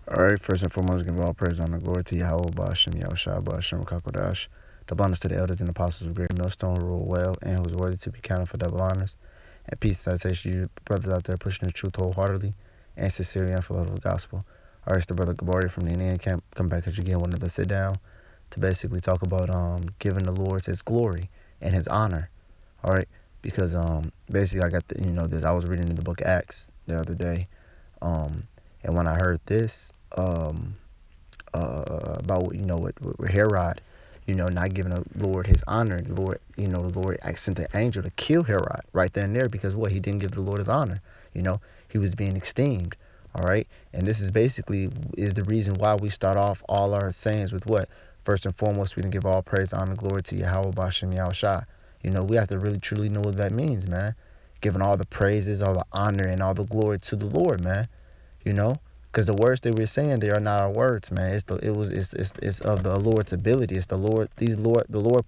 Alright, first and foremost, give all praise, honor, glory to Yahweh, Ba'ashem, Yahushua, Ba'ashem, Kakodash. The abundance to the elders and apostles of Great Millstone who rule well and who is worthy to be counted for double honors. And peace, salutation to you brothers out there pushing the truth wholeheartedly and sincerely and full of the gospel. Alright, it's the brother Gabaria from the Indian camp. Come back as you again, wanted to sit down to basically talk about giving the Lord his glory and his honor. Alright, because basically I got this. I was reading in the book of Acts the other day. And when I heard this, about what Herod, not giving the Lord his honor, the Lord sent the angel to kill Herod right then and there because what he didn't give the Lord his honor, he was being esteemed. All right, and this is basically is the reason why we start off all our sayings with what first and foremost we can give all praise, honor, glory to Yahweh Bashem Yahushua. We have to really truly know what that means, man. Giving all the praises, all the honor, and all the glory to the Lord, man. Because the words that we're saying, they are not our words, man. It's of the Lord's ability. It's the Lord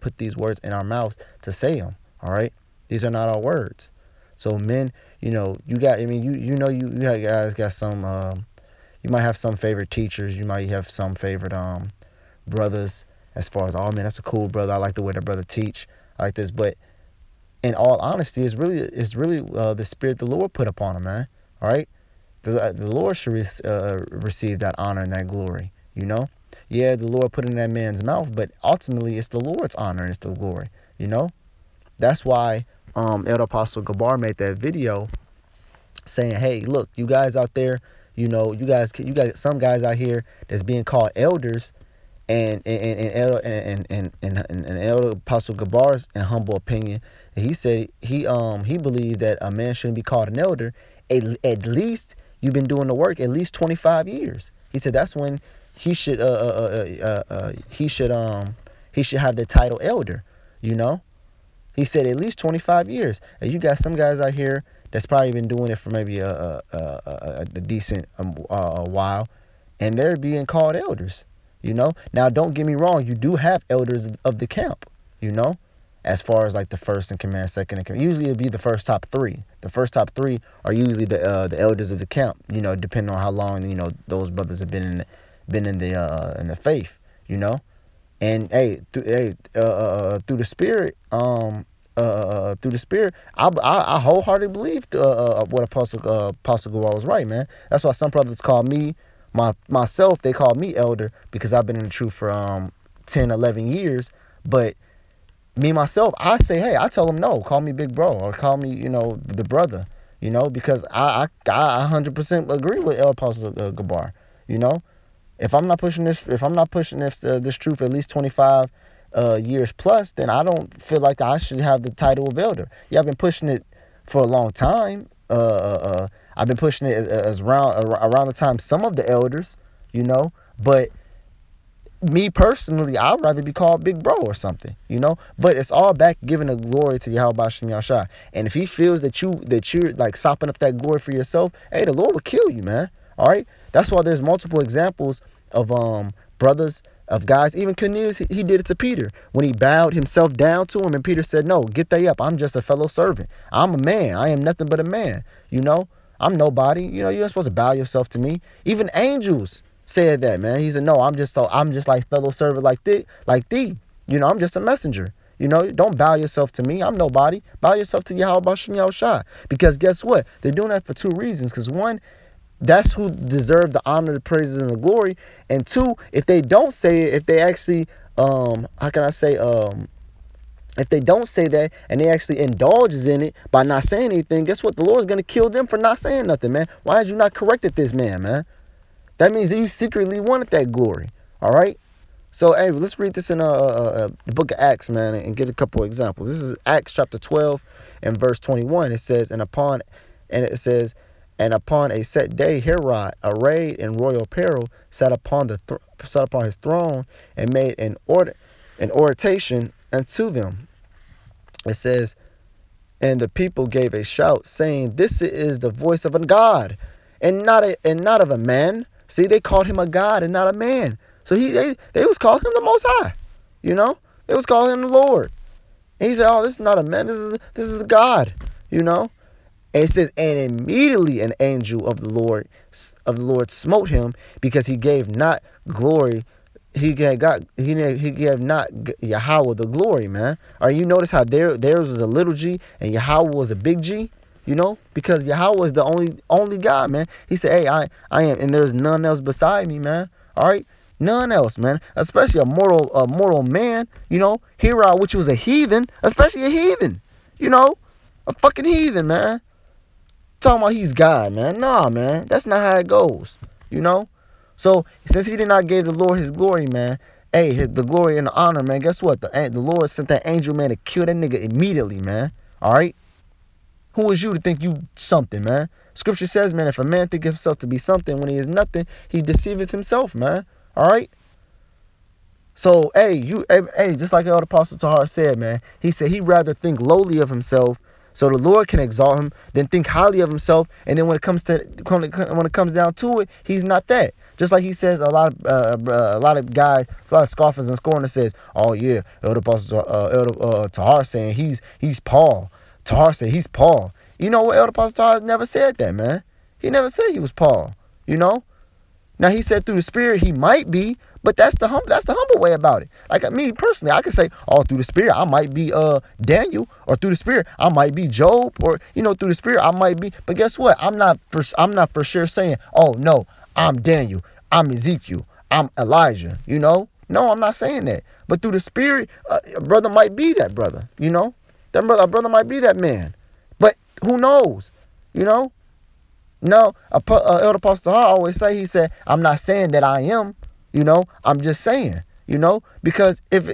put these words in our mouths to say them. All right, these are not our words. So men, you got. I mean, you guys got some. You might have some favorite teachers. You might have some favorite brothers. As far as, oh man, that's a cool brother. I like the way that brother teach. I like this, but in all honesty, it's really the spirit the Lord put upon him, man. All right. The Lord should receive that honor and that glory, Yeah, the Lord put it in that man's mouth, but ultimately it's the Lord's honor and it's the glory, That's why Elder Apostle Gabar made that video saying, hey, look, you guys out there, you got some guys out here that's being called elders, and Elder Apostle Gabar's in humble opinion, he said he believed that a man shouldn't be called an elder at least you've been doing the work at least 25 years. He said that's when he should he should have the title elder. You know, he said at least 25 years. And you got some guys out here that's probably been doing it for maybe a decent while, and they're being called elders. Now don't get me wrong, you do have elders of the camp. As far as like the first in command, second in command. Usually it'll be the first top three. The first top three are usually the elders of the camp. Depending on how long those brothers have been in the faith. And hey, through the spirit, I wholeheartedly believe what Apostle Gawar was right, man. That's why some brothers call me myself. They call me elder because I've been in the truth for 10, 11 years. But me myself, I say, hey, I tell them no, call me big bro or call me, the brother, because I 100% agree with El Apostle Gabar. If I'm not pushing this truth at least 25 years plus, then I don't feel like I should have the title of elder. Yeah, I've been pushing it for a long time. I've been pushing it as around the time some of the elders, but me personally, I'd rather be called big bro or something, But it's all back giving the glory to Yahweh Bashem Yahshua. And if he feels that you're like sopping up that glory for yourself, hey, the Lord will kill you, man. All right. That's why there's multiple examples of brothers, of guys. Even Cornelius, he did it to Peter when he bowed himself down to him, and Peter said, "No, get thee up. I'm just a fellow servant. I'm a man. I am nothing but a man. I'm nobody. You're not supposed to bow yourself to me. Even angels said that, man. He said, no, I'm just like fellow servant like thee. I'm just a messenger. Don't bow yourself to me. I'm nobody. Bow yourself to Yahweh Bashem Yahushua. Because guess what? They're doing that for two reasons. Because one, that's who deserve the honor, the praises, and the glory. And two, if they don't say it, if they actually, how can I say, if they don't say that and they actually indulges in it by not saying anything, guess what? The Lord's going to kill them for not saying nothing, man. Why did you not corrected this man? That means that you secretly wanted that glory. All right. So, hey, let's read this in the book of Acts, man, and get a couple of examples. This is Acts chapter 12 and verse 21. It says, and upon a set day, Herod, arrayed in royal apparel, sat upon his throne and made an oration unto them. It says, and the people gave a shout, saying, "This is the voice of a God, and not of a man." See, they called him a God and not a man. So they was calling him the Most High. They was calling him the Lord. And he said, "Oh, this is not a man. This is the God." And it says, and immediately an angel of the Lord smote him, because he gave not glory. He gave not Yahweh the glory, man. Or you notice how theirs was a little G and Yahweh was a big G, because Yahweh is the only God, man. He said, hey, I am, and there's none else beside me, man. All right, none else, man. Especially a mortal man, Hira, which was a heathen, especially a heathen, a fucking heathen, man. Talking about he's God, man. Nah, man, that's not how it goes, you know. So since he did not give the Lord his glory, man, hey, the glory and the honor, man. Guess what? The Lord sent that angel, man, to kill that nigga immediately, man. All right. Who is you to think you something, man? Scripture says, man, if a man think himself to be something when he is nothing, he deceiveth himself, man. All right. So, hey, just like the old Apostle Tahar said, man, he said he'd rather think lowly of himself so the Lord can exalt him than think highly of himself. And then when it comes down to it, he's not that. Just like he says, a lot of guys, a lot of scoffers and scorners says, oh yeah, Elder Apostle Tahar saying he's Paul. Tahar said he's Paul. You know what? Elder Apostle Tahar never said that, man. He never said he was Paul. You know. Now he said through the Spirit he might be, but that's the humble way about it. Like me personally, I could say, oh, through the Spirit I might be Daniel, or through the Spirit I might be Job, or through the Spirit I might be. But guess what? I'm not for sure saying, oh no, I'm Daniel, I'm Ezekiel, I'm Elijah. No, I'm not saying that. But through the Spirit, a brother might be that brother. A brother might be that man. But who knows? You know. No, Elder Apostle Hall always say, he said, I'm not saying that I am, I'm just saying, because if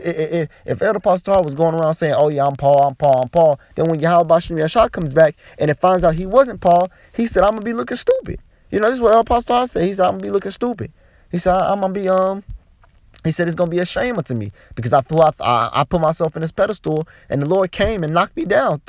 Elder Apostle Hall was going around saying, oh yeah, I'm Paul, I'm Paul, I'm Paul, then when Yahweh Bashim Yashar comes back and it finds out he wasn't Paul, he said, I'm going to be looking stupid. This is what Elder Apostle Hall said. He said, I'm going to be looking stupid. He said, I'm going to be, he said, it's going to be a shame unto me, because I put myself in this pedestal and the Lord came and knocked me down,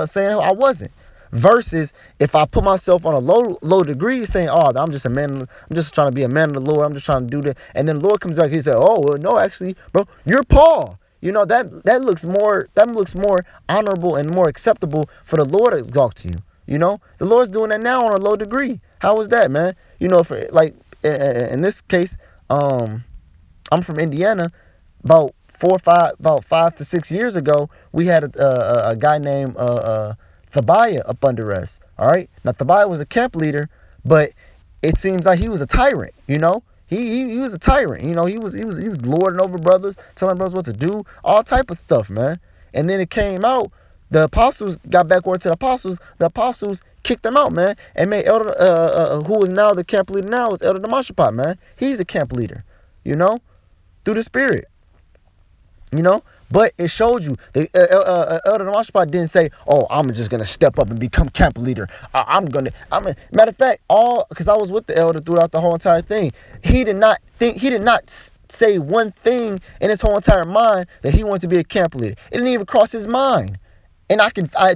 saying I wasn't. Versus if I put myself on a low degree, saying, "Oh, I'm just a man. I'm just trying to be a man of the Lord. I'm just trying to do that." And then the Lord comes back. He said, "Oh, well, no, actually, bro, you're Paul." That looks more honorable and more acceptable for the Lord to talk to you. The Lord's doing that now on a low degree. How was that, man? For like in this case, I'm from Indiana. About 5 to 6 years ago, we had a guy named Tobiah up under us. All right. Now Tobiah was a camp leader, but it seems like he was a tyrant. He was a tyrant. He was lording over brothers, telling brothers what to do, all type of stuff, man. And then it came out. The apostles got back word to the apostles. The apostles kicked him out, man, and made Elder, who is now the camp leader now, is Elder Damashapot, man. He's the camp leader, through the Spirit. But it showed you the Elder Mashpat didn't say, "Oh, I'm just gonna step up and become camp leader. Matter of fact, because I was with the elder throughout the whole entire thing. He did not say one thing in his whole entire mind that he wanted to be a camp leader. It didn't even cross his mind. And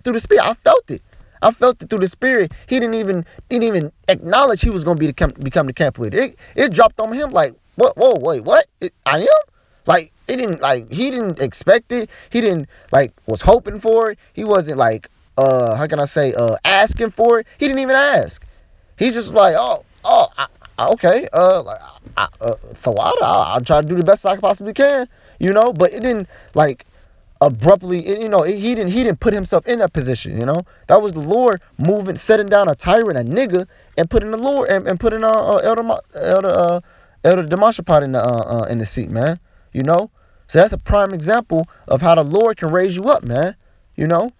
through the Spirit, I felt it. I felt it through the Spirit. He didn't even acknowledge he was gonna become the camp leader. It dropped on him like, what? Whoa, wait, what? I am. Like he didn't expect it. He didn't was hoping for it. He wasn't how can I say asking for it. He didn't even ask. He just like okay so I'll try to do the best I possibly can, but it didn't abruptly he didn't put himself in that position. That was the Lord moving, setting down a tyrant, a nigga, and putting the Lord and putting Elder Demashapot in the seat, man. So that's a prime example of how the Lord can raise you up, man. The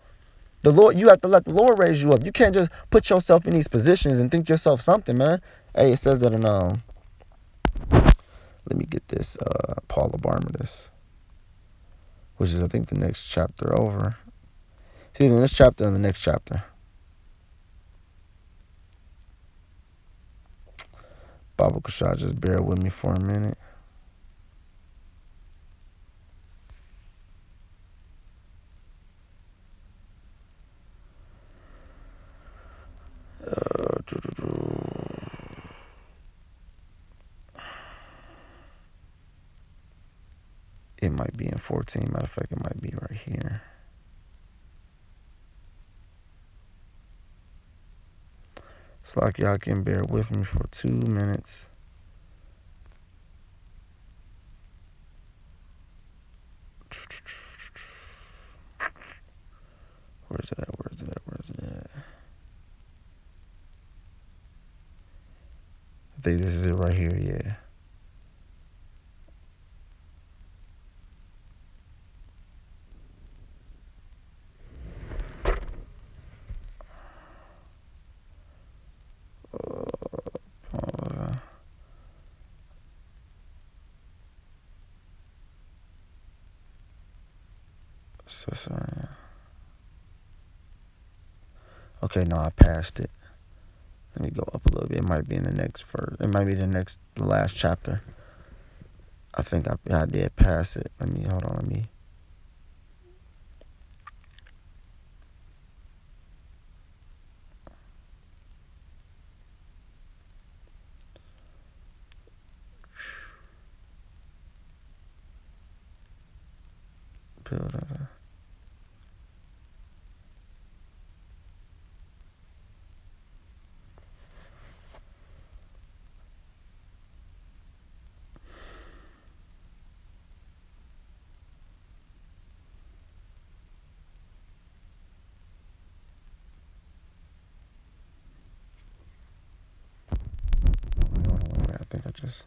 Lord, you have to let the Lord raise you up. You can't just put yourself in these positions and think yourself something, man. Hey, it says that in let me get this Paul of Barnabas, which is I think the next chapter over. See, in this chapter and the next chapter. Baba Kushai, just bear with me for a minute. It might be in 14. Matter of fact, it might be right here. It's like y'all can bear with me for 2 minutes. Where's it at? Where's it at? Where's it at? I think this is it right here, yeah. Okay, no, I passed it. Let me go up a little bit. It might be in the next verse. It might be the last chapter. I think I did pass it. Hold on. Let me. Build up. I think I just.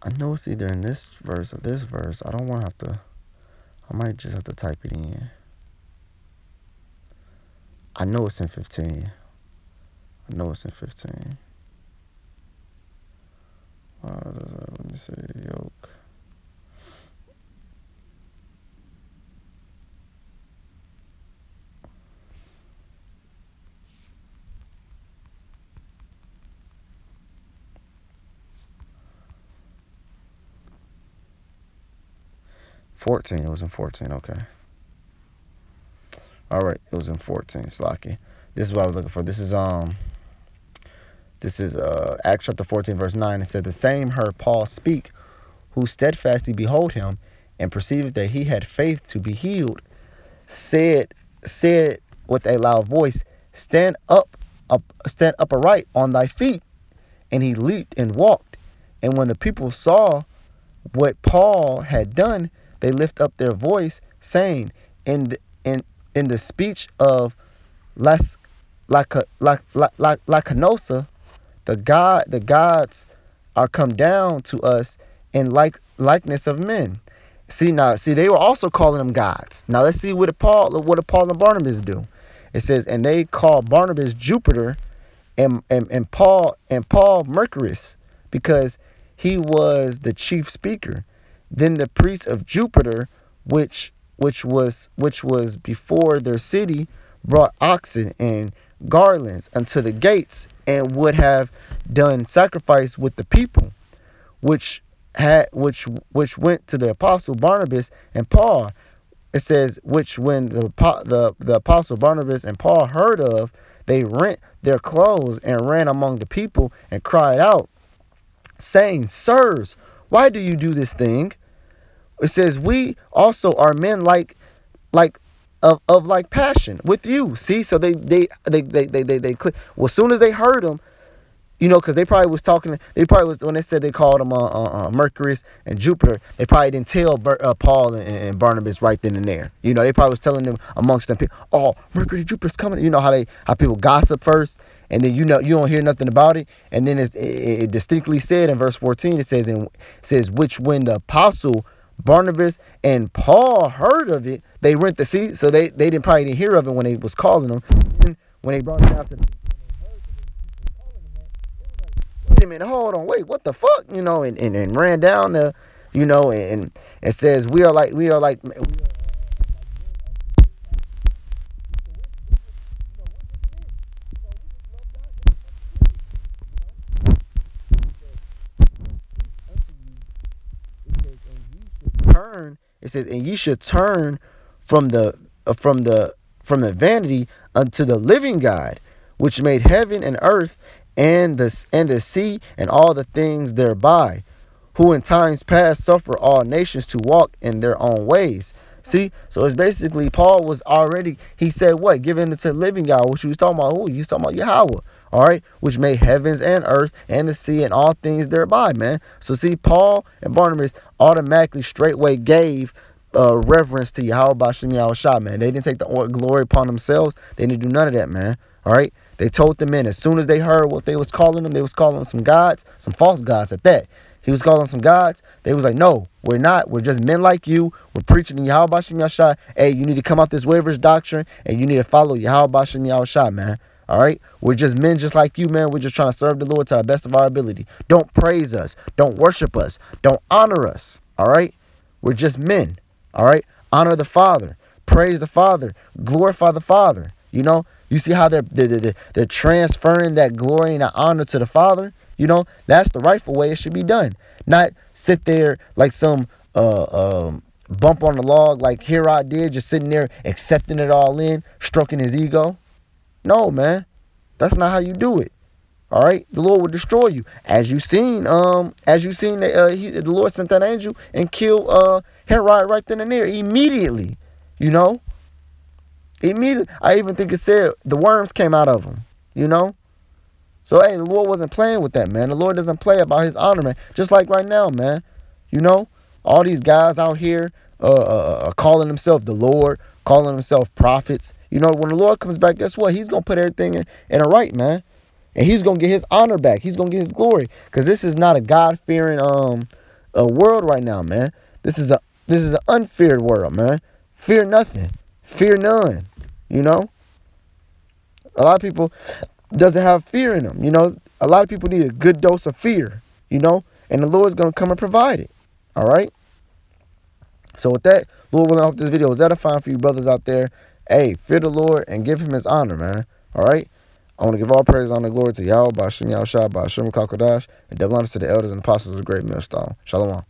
I know it's either in this verse or this verse. I don't want to have to. I might just have to type it in. I know it's in 15. I know it's in 15. Let me see. Yoke. It was in 14. Okay. All right. It was in 14. Slocky. This is what I was looking for. This is Acts chapter 14 verse 9. It said, the same heard Paul speak, who steadfastly behold him, and perceived that he had faith to be healed, said with a loud voice, stand upright on thy feet. And he leaped and walked. And when the people saw what Paul had done, they lift up their voice, saying, in the speech of Lacanosa, the gods are come down to us in likeness of men. See, they were also calling them gods. Now let's see what Paul and Barnabas do. It says, and they called Barnabas Jupiter, and Paul Mercurius, because he was the chief speaker. Then the priests of Jupiter, which was before their city, brought oxen and garlands unto the gates, and would have done sacrifice with the people, which went to the apostle Barnabas and Paul. It says, which when the apostle Barnabas and Paul heard of, they rent their clothes and ran among the people and cried out, saying, sirs, why do you do this thing? It says, we also are men of like passion with you. See, so they click. Well, as soon as they heard him, because they probably was talking. They probably was when they said they called them Mercurius and Jupiter. They probably didn't tell Paul and Barnabas right then and there. They probably was telling them amongst them people, "Oh, Mercury, Jupiter's coming." You know how people gossip first, and then you don't hear nothing about it, and then it distinctly said in verse 14, it says which when the apostle Barnabas and Paul heard of it, they rent the seat. So they probably didn't hear of it when they was calling them. And when they brought it out to the wait a minute, hold on, wait, what the fuck, and ran down the, and says we are like turn. It says, and ye should turn from the from the vanity unto the living God, which made heaven and earth and the sea and all the things thereby, who in times past suffered all nations to walk in their own ways. See, so it's basically Paul was already, he said what? Giving it to the living God, which he was talking about who? He was talking about Yahweh. All right, which made heavens and earth and the sea and all things thereby, man. So see, Paul and Barnabas automatically straightway gave reverence to Yahweh Bashem Yahushua, man. They didn't take the glory upon themselves. They didn't do none of that, man. All right, they told the men as soon as they heard what they was calling them, they was calling them some gods, some false gods at that. He was calling some gods. They was like, no, we're not. We're just men like you. We're preaching in Yahweh Bashem Yahushua. Hey, you need to come out this waivers doctrine and you need to follow Yahweh Bashem Yahushua, man. All right, we're just men just like you, man. We're just trying to serve the Lord to our best of our ability. Don't praise us. Don't worship us. Don't honor us. All right, we're just men. All right, honor the Father. Praise the Father. Glorify the Father. You see how they're transferring that glory and that honor to the Father. That's the rightful way it should be done. Not sit there like some bump on the log like Herod did, just sitting there accepting it all in, stroking his ego. No, man, that's not how you do it. All right, the Lord will destroy you, as you seen. That the Lord sent that angel and killed Herod right then and there immediately. Immediately. I even think it said the worms came out of him. So hey, the Lord wasn't playing with that, man. The Lord doesn't play about His honor, man. Just like right now, man. All these guys out here calling themselves the Lord, calling themselves prophets. When the Lord comes back, guess what? He's gonna put everything in a right, man, and He's gonna get His honor back. He's gonna get His glory, because this is not a God-fearing a world right now, man. This is an unfeared world, man. Fear nothing, fear none. A lot of people doesn't have fear in them. A lot of people need a good dose of fear. And the Lord's gonna come and provide it. All right. So with that, Lord willing, I hope this video was edifying for you brothers out there. Hey, fear the Lord and give Him His honor, man. All right. I want to give all praise, honor, and glory to Yahweh, Ba'ashem Yahushua, Ba'ashem Kakodash, and double honors to the elders and apostles of the great millstone. Shalom.